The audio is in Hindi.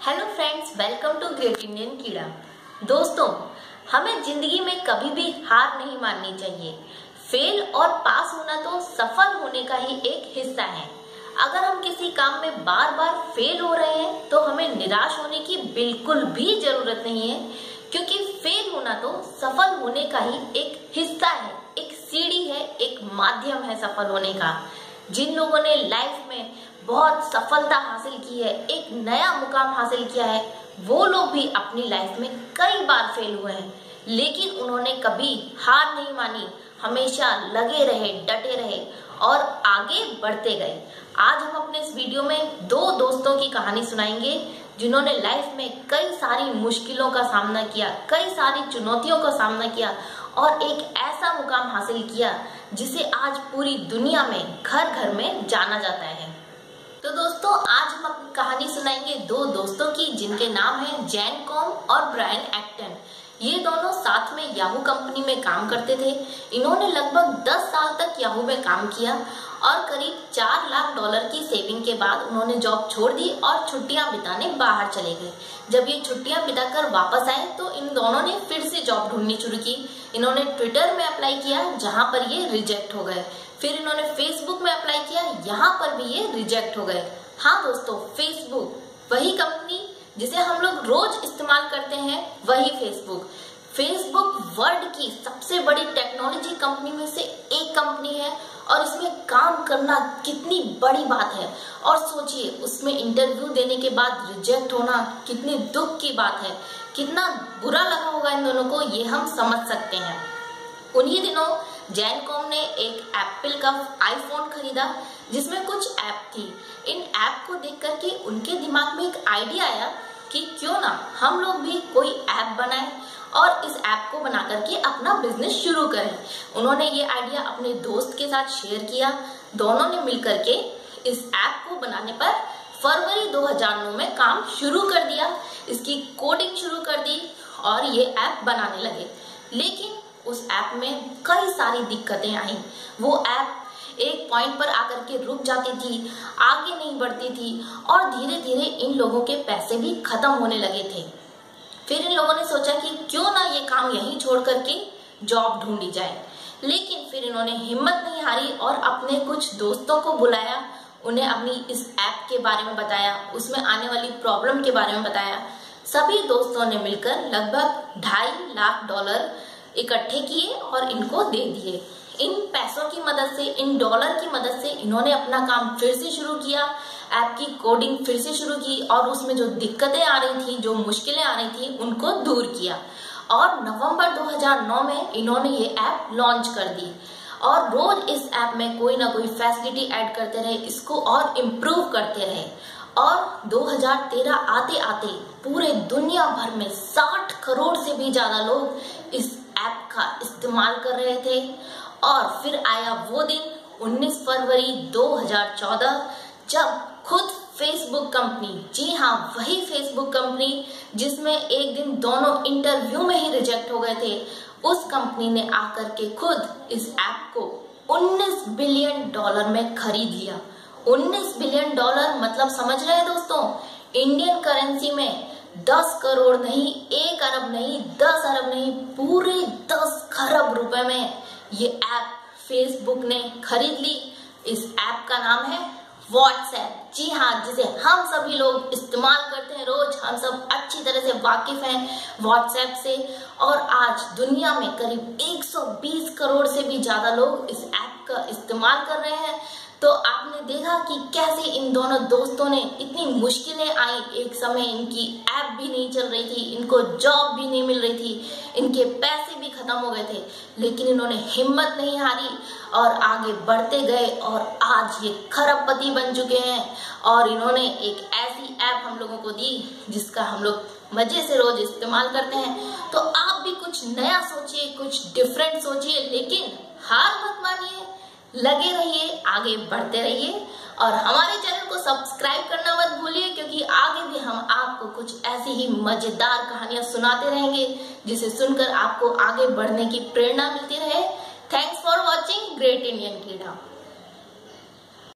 Hello friends, welcome to great Indian कीड़ा। दोस्तों, हमें जिंदगी में कभी भी हार नहीं माननी चाहिए। फेल और पास होना तो सफल होने का ही एक हिस्सा है। अगर हम किसी काम में बार बार फेल हो रहे हैं तो हमें निराश होने की बिल्कुल भी जरूरत नहीं है, क्योंकि फेल होना तो सफल होने का ही एक हिस्सा है, एक सीढ़ी है, एक माध्यम है सफल होने का। जिन लोगों ने लाइफ में बहुत सफलता हासिल की है, एक नया मुकाम हासिल किया है, वो लोग भी अपनी लाइफ में कई बार फेल हुए हैं, लेकिन उन्होंने कभी हार नहीं मानी, हमेशा लगे रहे, डटे रहे और आगे बढ़ते गए। आज हम अपने इस वीडियो में दो दोस्तों की कहानी सुनाएंगे जिन्होंने लाइफ में कई सारी मुश्किलों का सामना किया, कई सारी चुनौतियों का सामना किया और एक ऐसा मुकाम हासिल किया जिसे आज पूरी दुनिया में घर घर में जाना जाता है। तो दोस्तों, आज हम अपनी कहानी सुनाएंगे दो दोस्तों की जिनके नाम है जैन कॉम और ब्रायन एक्टन। ये दोनों साथ में याहू कंपनी में काम करते थे। इन्होंने लगभग 10 साल तक याहू में काम किया और करीब $4 लाख की सेविंग के बाद उन्होंने जॉब छोड़ दी और छुट्टियां बिताने बाहर चले गए। जब ये छुट्टियां बिताकर वापस आए तो इन दोनों ने फिर से जॉब ढूंढनी शुरू की। इन्होंने ट्विटर में अप्लाई किया, जहां पर ये रिजेक्ट हो गए। फिर इन्होंने फेसबुक में अप्लाई किया, यहाँ पर भी ये रिजेक्ट हो गए। हाँ दोस्तों, फेसबुक, वही कंपनी जिसे हम लोग रोज इस्तेमाल करते हैं, वही फेसबुक। फेसबुक वर्ल्ड की सबसे बड़ी टेक्नोलॉजी कंपनी में से एक कंपनी है और इसमें काम करना कितनी बड़ी बात है। और सोचिए, उसमें इंटरव्यू देने के बाद रिजेक्ट होना कितनी दुख की बात है, कितना बुरा लगा होगा इन दोनों को, ये हम समझ सकते हैं। उन्हीं दिनों जैन कॉम ने एक एप्पल का आईफोन खरीदा जिसमें कुछ ऐप थी। इन ऐप को देख करके उनके दिमाग में एक आइडिया आया कि क्यों ना हम लोग भी कोई ऐप बनाएं और इस ऐप को बना करके अपना बिजनेस शुरू करें। उन्होंने ये आइडिया अपने दोस्त के साथ शेयर किया। दोनों ने मिलकर के इस ऐप को बनाने पर फरवरी 2009 में काम शुरू कर दिया। इसकी कोडिंग शुरू कर दी और ये ऐप बनाने लगे। लेकिन उस ऐप में कई सारी दिक्कतें आई। वो ऐप एक पॉइंट पर आकर के रुक जाती थी, आगे नहीं बढ़ती थी और धीरे धीरे इन लोगों के पैसे भी खत्म होने लगे थे। फिर इन लोगों ने सोचा कि क्यों ना ये काम यहीं छोड़ करके जॉब ढूंढी जाए। लेकिन फिर इन्होंने हिम्मत नहीं हारी और अपने कुछ दोस्तों को बुलाया, उन्हें अपनी इस ऐप के बारे में बताया, उसमें आने वाली प्रॉब्लम के बारे में बताया। सभी दोस्तों ने मिलकर लगभग $2.5 लाख इकट्ठे किए और इनको दे दिए। इन पैसों की मदद से, इन डॉलर की मदद से इन्होंने अपना काम फिर से शुरू किया, ऐप की कोडिंग फिर से शुरू की और उसमें जो दिक्कतें आ रही थी, जो मुश्किलें आ रही थी, उनको दूर किया। और नवंबर 2009 में इन्होंने ये ऐप लॉन्च कर दी और रोज इस ऐप में कोई ना कोई फैसिलिटी ऐड करते रहे, इसको और इम्प्रूव करते रहे। और 2013 आते आते पूरे दुनिया भर में 60 करोड़ से भी ज्यादा लोग इस ऐप का इस्तेमाल कर रहे थे। और फिर आया वो दिन 19 फरवरी 2014 जब खुद फेसबुक कंपनी, जी हाँ वही फेसबुक कंपनी जिसमें एक दिन दोनों इंटरव्यू में ही रिजेक्ट हो गए थे, उस कंपनी ने आकर के खुद इस ऐप को $19 बिलियन में खरीद लिया। $19 बिलियन मतलब समझ रहे हैं दोस्तों, इंडियन करेंसी में 10 करोड़ नहीं, 1 अरब नहीं, 10 अरब नहीं, पूरे 10 खरब रुपए में ये ऐप फेसबुक ने खरीद ली। इस ऐप का नाम है व्हाट्सएप। जी हाँ, जिसे हम सभी लोग इस्तेमाल करते हैं रोज, हम सब अच्छी तरह से वाकिफ हैं व्हाट्सएप से। और आज दुनिया में करीब 120 करोड़ से भी ज्यादा लोग इस ऐप का इस्तेमाल कर रहे हैं। तो आपने देखा कि कैसे इन दोनों दोस्तों ने, इतनी मुश्किलें आई, एक समय इनकी ऐप भी नहीं चल रही थी, इनको जॉब भी नहीं मिल रही थी, इनके पैसे भी खत्म हो गए थे, लेकिन इन्होंने हिम्मत नहीं हारी और आगे बढ़ते गए और आज ये खरबपति बन चुके हैं। और इन्होंने एक ऐसी ऐप हम लोगों को दी जिसका हम लोग मजे से रोज इस्तेमाल करते हैं। तो आप भी कुछ नया सोचिए, कुछ डिफरेंट सोचिए, लेकिन हार मत मानिए, लगे रहिए, आगे बढ़ते रहिए और हमारे चैनल को सब्सक्राइब करना मत भूलिए, क्योंकि आगे भी हम आपको कुछ ऐसी ही मजेदार कहानियां सुनाते रहेंगे जिसे सुनकर आपको आगे बढ़ने की प्रेरणा मिलती रहे। Thanks for watching great Indian कीड़ा।